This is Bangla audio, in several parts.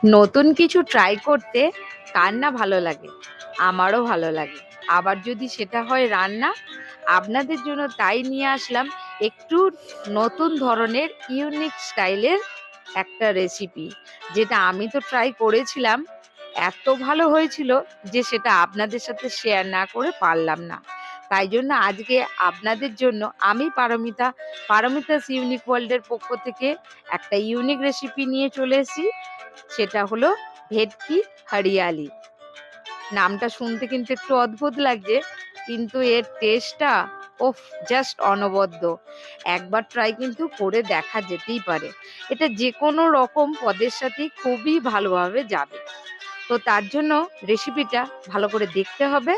নতুন কিছু ট্রাই করতে কার না ভালো লাগে? আমারও ভালো লাগে। আবার যদি সেটা হয় রান্না, আপনাদের জন্য তাই নিয়ে আসলাম একটু নতুন ধরনের ইউনিক স্টাইলের একটা রেসিপি, যেটা আমি তো ট্রাই করেছিলাম। এত ভালো হয়েছিল যে সেটা আপনাদের সাথে শেয়ার না করে পারলাম না। তাই জন্য আজকে আপনাদের জন্য আমি পারমিতাস ইউনিক ওয়ার্ল্ডের পক্ষ থেকে একটা ইউনিক রেসিপি নিয়ে চলে এসেছি। সেটা হলো ভেটকি হরিয়ালি। নামটা শুনতে কিন্তু একটু অদ্ভুত লাগছে, কিন্তু এর টেস্টটা ওফ, জাস্ট অনবদ্য। একবার ট্রাই কিন্তু করে দেখা যেতেই পারে। এটা যে কোনো রকম পদের সাথেই খুবই ভালোভাবে যাবে। তো তার জন্য রেসিপিটা ভালো করে দেখতে হবে,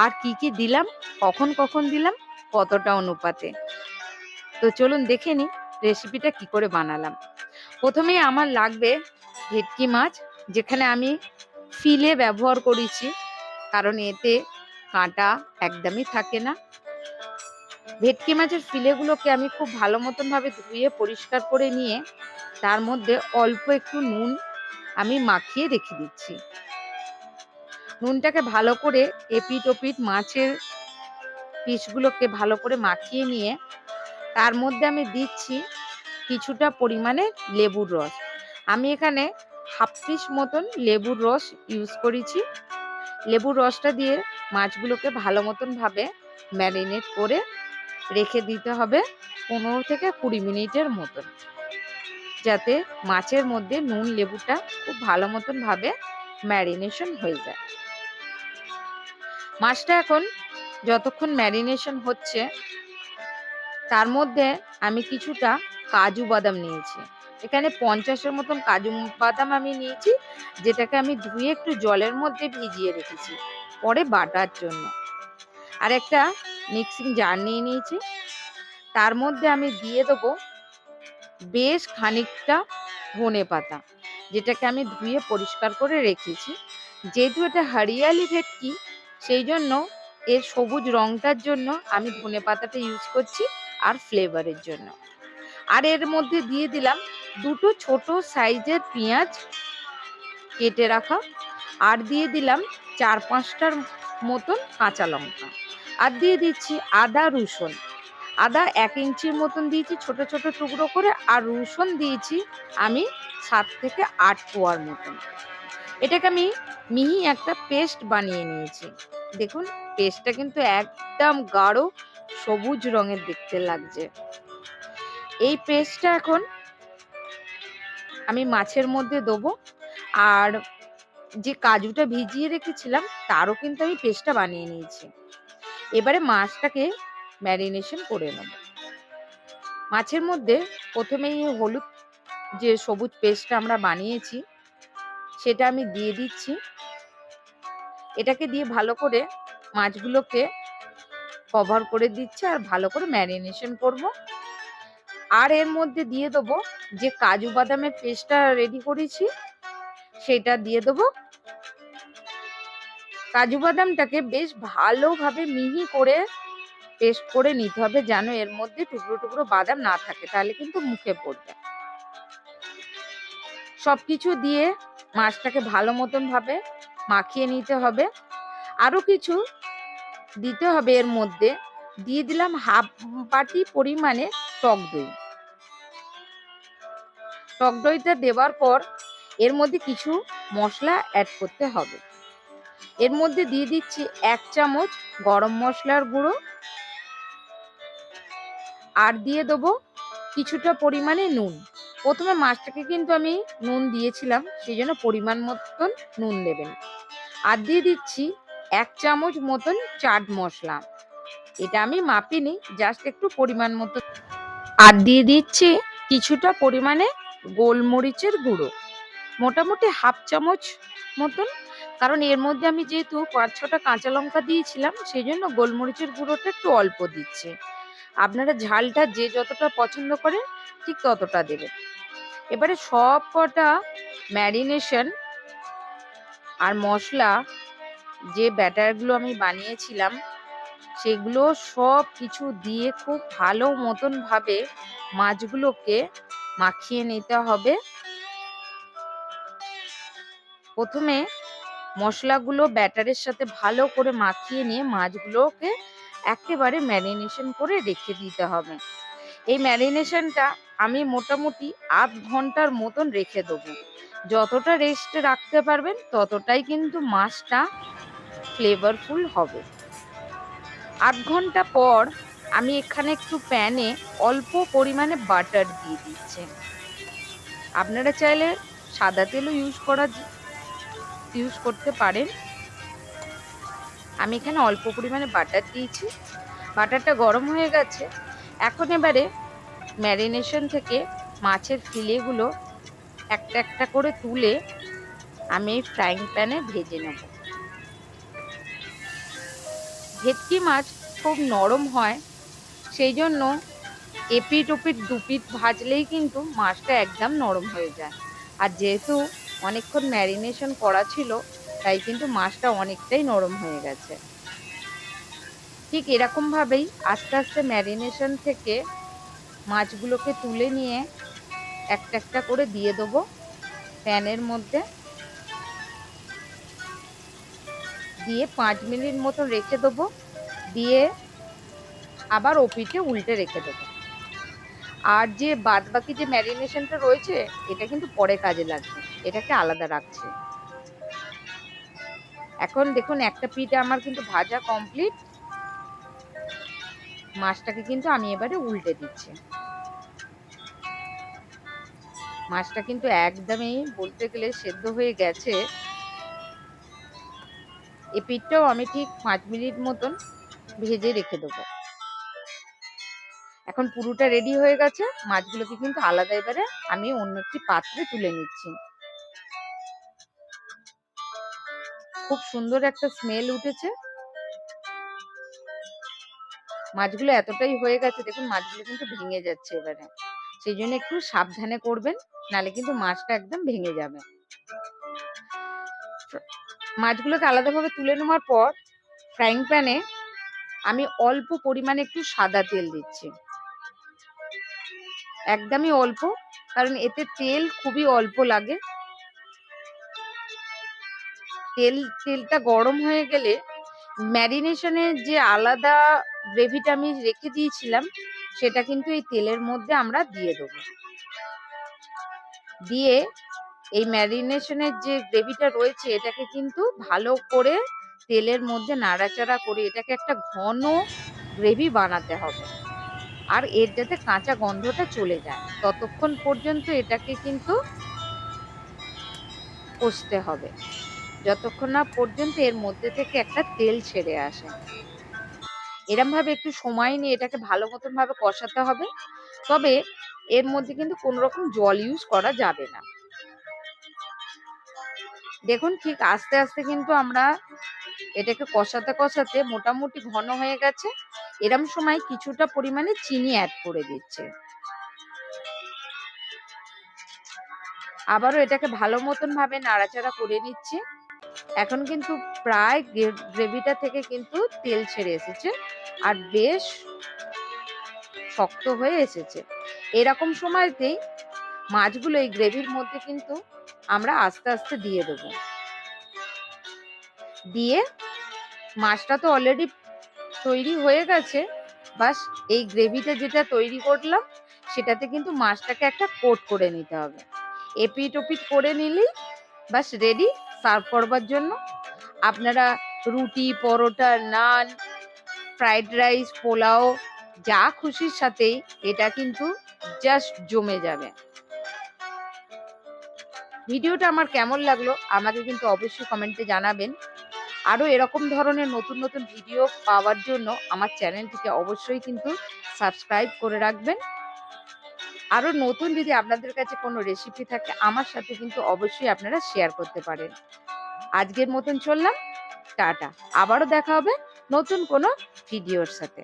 আর কি কি দিলাম, কখন কখন দিলাম, কতটা অনুপাতে। তো চলুন দেখে নিই রেসিপিটা কি করে বানালাম। প্রথমেই আমার লাগবে ভেটকি মাছ, যেখানে আমি ফিলে ব্যবহার করেছি, কারণ এতে কাঁটা একদমই থাকে না। ভেটকি মাছের ফিলেগুলোকে আমি খুব ভালো মতন ভাবে ধুয়ে পরিষ্কার করে নিয়ে তার মধ্যে অল্প একটু নুন আমি মাখিয়ে রেখে দিচ্ছি। নুনটাকে ভালো করে এপিট ওপিট মাছের পিসগুলোকে ভালো করে মাখিয়ে নিয়ে তার মধ্যে আমি দিচ্ছি কিছুটা পরিমাণে লেবুর রস। আমি এখানে হাফ পিস মতন লেবুর রস ইউজ করেছি। লেবুর রসটা দিয়ে মাছগুলোকে ভালো মতন ভাবে ম্যারিনেট করে রেখে দিতে হবে 15 থেকে 20 মিনিটের মতন, যাতে মাছের মধ্যে নুন লেবুটা খুব ভালো মতন ভাবে ম্যারিনেশন হয়ে যায়। মাছটা এখন যতক্ষণ ম্যারিনেশন হচ্ছে, তার মধ্যে আমি কিছুটা কাজু বাদাম নিয়েছি। এখানে 50-এর মতন কাজু বাদাম আমি নিয়েছি, যেটাকে আমি ধুয়ে একটু জলের মধ্যে ভিজিয়ে রেখেছি পরে বাটার জন্য। আর একটা মিক্সিং জার নিয়ে নিয়েছি, তার মধ্যে আমি দিয়ে দেবো বেশ খানিকটা ধনে পাতা, যেটাকে আমি ধুয়ে পরিষ্কার করে রেখেছি। যেহেতু এটা হরিয়ালি ভেটকি, সেই জন্য এর সবুজ রংটার জন্য আমি ধনে পাতাটা ইউজ করছি, আর ফ্লেভারের জন্য। আর এর মধ্যে দিয়ে দিলাম দুটো ছোট সাইজের পেঁয়াজ কেটে রাখা, আর দিয়ে দিলাম 4-5টার মতন কাঁচা লঙ্কা, আর দিয়ে দিচ্ছি আদা রসুন। আদা 1 ইঞ্চির মতন দিয়েছি ছোট ছোট টুকরো করে, আর রসুন দিয়েছি আমি 7 থেকে 8 কোয়ার মতন। এটাকে আমি মিহি একটা পেস্ট বানিয়ে নিয়েছি। দেখুন পেস্টটা কিন্তু একদম গাঢ় সবুজ রঙের দেখতে লাগছে। এই পেস্টটা এখন আমি মাছের মধ্যে দেবো, আর যে কাজুটা ভিজিয়ে রেখেছিলাম তারও কিন্তু আমি পেস্টটা বানিয়ে নিয়েছি। এবারে মাছটাকে ম্যারিনেশন করে নেব। মাছের মধ্যে প্রথমেই হলুদ, যে সবুজ পেস্টটা আমরা বানিয়েছি সেটা আমি দিয়ে দিচ্ছি। এটাকে দিয়ে ভালো করে মাছগুলোকে কভার করে দিচ্ছি আর ভালো করে ম্যারিনেশন করব। আর এর মধ্যে দিয়ে দেবো যে কাজু বাদামের পেস্টটা রেডি করেছি, সেটা দিয়ে দেবো। কাজু বাদামটাকে বেশ ভালোভাবে মিহি করে পেস্ট করে নিতে হবে, যেন এর মধ্যে টুকরো টুকরো বাদাম না থাকে, তাহলে কিন্তু মুখে পড়বে। সবকিছু দিয়ে মাছটাকে ভালো মতন ভাবে মাখিয়ে নিতে হবে। আরো কিছু দিতে হবে, এর মধ্যে দিয়ে দিলাম হাফ বাটি পরিমাণে টক দই। টক দইটা দেওয়ার পর এর মধ্যে কিছু মশলা অ্যাড করতে হবে। এর মধ্যে দিয়ে দিচ্ছি 1 চামচ গরম মশলার গুঁড়ো, আর দিয়ে দেবো কিছুটা পরিমাণে নুন। প্রথমে মাছটাকে কিন্তু আমি নুন দিয়েছিলাম, সেই জন্য পরিমাণ মতন নুন দেবেন। আর দিয়ে দিচ্ছি 1 চামচ মতন চাট মশলা, এটা আমি মাপিনি, জাস্ট একটু পরিমাণ মতো। আর দিয়ে দিচ্ছি কিছুটা পরিমাণে গোলমরিচের গুঁড়ো, মোটামুটি হাফ চামচ মতন, কারণ এর মধ্যে আমি যেহেতু 5-6টা কাঁচা লঙ্কা দিয়েছিলাম, সেই জন্য গোলমরিচের গুঁড়োটা একটু অল্প দিচ্ছি। আপনারা ঝালটা যে যতটা পছন্দ করেন ঠিক ততটা দেবেন। এবারে সব কটা ম্যারিনেশন আর মশলা, যে ব্যাটারগুলো আমি বানিয়েছিলাম, সেগুলো সব কিছু দিয়ে খুব ভালো মতন ভাবে মাছগুলোকে মাখিয়ে নিতে হবে। প্রথমে মশলাগুলো ব্যাটারের সাথে ভালো করে মাখিয়ে নিয়ে মাছগুলোকে একেবারে ম্যারিনেশন করে রেখে দিতে হবে। এই ম্যারিনেশনটা আমি মোটামুটি আধ ঘন্টার মতন রেখে দেবো। যতটা রেস্টে রাখতে পারবেন ততটাই কিন্তু মাছটা ফ্লেভারফুল হবে। আধ ঘন্টা পর আমি এখানে একটু প্যানে অল্প পরিমাণে বাটার দিয়ে দিচ্ছি। আপনারা চাইলে সাদা তেলও ইউজ করতে পারেন। আমি এখানে অল্প পরিমাণে বাটার দিয়েছি। বাটারটা গরম হয়ে গেছে। এখন এবারে ম্যারিনেশন থেকে মাছের ফিলেগুলো একটা একটা করে তুলে আমি এই ফ্রাইং প্যানে ভেজে নেব। ভেটকি মাছ খুব নরম হয়, সেই জন্য এপিট ওপিট দুপিট ভাজলেই কিন্তু মাছটা একদম নরম হয়ে যায়। আর যেহেতু অনেকক্ষণ ম্যারিনেশন করা ছিল, তাই কিন্তু মাছটা অনেকটাই নরম হয়ে গেছে। ঠিক এরকমভাবেই আস্তে আস্তে ম্যারিনেশন থেকে মাছগুলোকে তুলে নিয়ে একটা একটা করে দিয়ে দেবো প্যানের মধ্যে। দিয়ে 5 মিনিট মতো রেখে দেবো। দিয়ে আবার ওপিঠে উল্টে রেখে দেবো। আর যে বাদ বাকি যে ম্যারিনেশনটা রয়েছে, এটা কিন্তু পরে কাজে লাগবে, এটাকে আলাদা রাখছি। এখন দেখুন একটা পিঠে আমার কিন্তু ভাজা কমপ্লিট। মাছটাকে কিন্তু আমি এবারে উল্টে দিচ্ছি। মাছটা কিন্তু একদমই বলতে গেলে সেদ্ধ হয়ে গেছে। এই পিঠটাও আমি ঠিক 5 মিনিট মতন ভেজে রেখে দেবো। এখন পুরোটা রেডি হয়ে গেছে। মাছগুলোকে কিন্তু আলাদা এবারে আমি অন্য একটি পাত্রে তুলে নিচ্ছি। খুব সুন্দর একটা স্মেল উঠেছে। মাছগুলো এতটাই হয়ে গেছে, দেখুন মাছগুলো কিন্তু ভেঙে যাচ্ছে এবারে। সেই জন্য একটু সাবধানে করবেন, নাহলে কিন্তু মাছটা একদম ভেঙে যাবে। মাছগুলোকে আলাদাভাবে তুলে নেওয়ার পর ফ্রাইং প্যানে আমি অল্প পরিমাণে একটু সাদা তেল দিচ্ছি। একদমই অল্প, কারণ এতে তেল খুবই অল্প লাগে। তেলটা গরম হয়ে গেলে ম্যারিনেশনের যে আলাদা গ্রেভিটা আমি রেখে দিয়েছিলাম, সেটা কিন্তু এই তেলের মধ্যে আমরা দিয়ে দেবো। দিয়ে এই ম্যারিনেশনের যে গ্রেভিটা রয়েছে, এটাকে কিন্তু ভালো করে তেলের মধ্যে নাড়াচাড়া করে এটাকে একটা ঘন গ্রেভি বানাতে হবে। আর এর যাতে কাঁচা গন্ধটা চলে যায়, ততক্ষণ পর্যন্ত এটাকে কিন্তু কষতে হবে, যতক্ষণ না পর্যন্ত এর মধ্যে থেকে একটা তেল ছেড়ে আসে। এরম ভাবে একটু সময় নিয়ে এটাকে ভালো মতন ভাবে কষাতে হবে। তবে এর মধ্যে কিন্তু কোনো রকম জল ইউজ করা যাবে না। দেখুন ঠিক আস্তে আস্তে কিন্তু আমরা এটাকে কষাতে কষাতে মোটামুটি ঘন হয়ে গেছে। এরম সময় কিছুটা পরিমাণে চিনি অ্যাড করে দিচ্ছে। আবারও এটাকে ভালো মতন ভাবে নাড়াচাড়া করে নিচ্ছি। এখন কিন্তু প্রায় গ্রেভিটা থেকে কিন্তু তেল ছেড়ে এসেছে আর বেশ শক্ত হয়ে এসেছে। এরকম সময়তেই মাছগুলো এই গ্রেভির মধ্যে কিন্তু আমরা আস্তে আস্তে দিয়ে দেবো। দিয়ে মাছটা তো অলরেডি তৈরি হয়ে গেছে, বাস এই গ্রেভিটা যেটা তৈরি করলাম সেটাতে কিন্তু মাছটাকে একটা কোট করে নিতে হবে। এপিট ওপিট করে নিলেই বাস রেডি সার্ভ করবার জন্য। আপনারা রুটি, পরোটা, নান, ফ্রাইড রাইস, পোলাও যা খুশির সাথেই এটা কিন্তু জাস্ট জমে যাবে। ভিডিওটা আমার কেমন লাগলো আমাকে কিন্তু অবশ্যই কমেন্টে জানাবেন। আরও এরকম ধরনের নতুন নতুন ভিডিও পাওয়ার জন্য আমার চ্যানেলটিকে অবশ্যই কিন্তু সাবস্ক্রাইব করে রাখবেন। আরও নতুন যদি আপনাদের কাছে কোনো রেসিপি থাকে আমার সাথে কিন্তু অবশ্যই আপনারা শেয়ার করতে পারেন। আজকের মতন চললাম, টাটা। আবারও দেখা হবে নতুন কোনো ভিডিওর সাথে।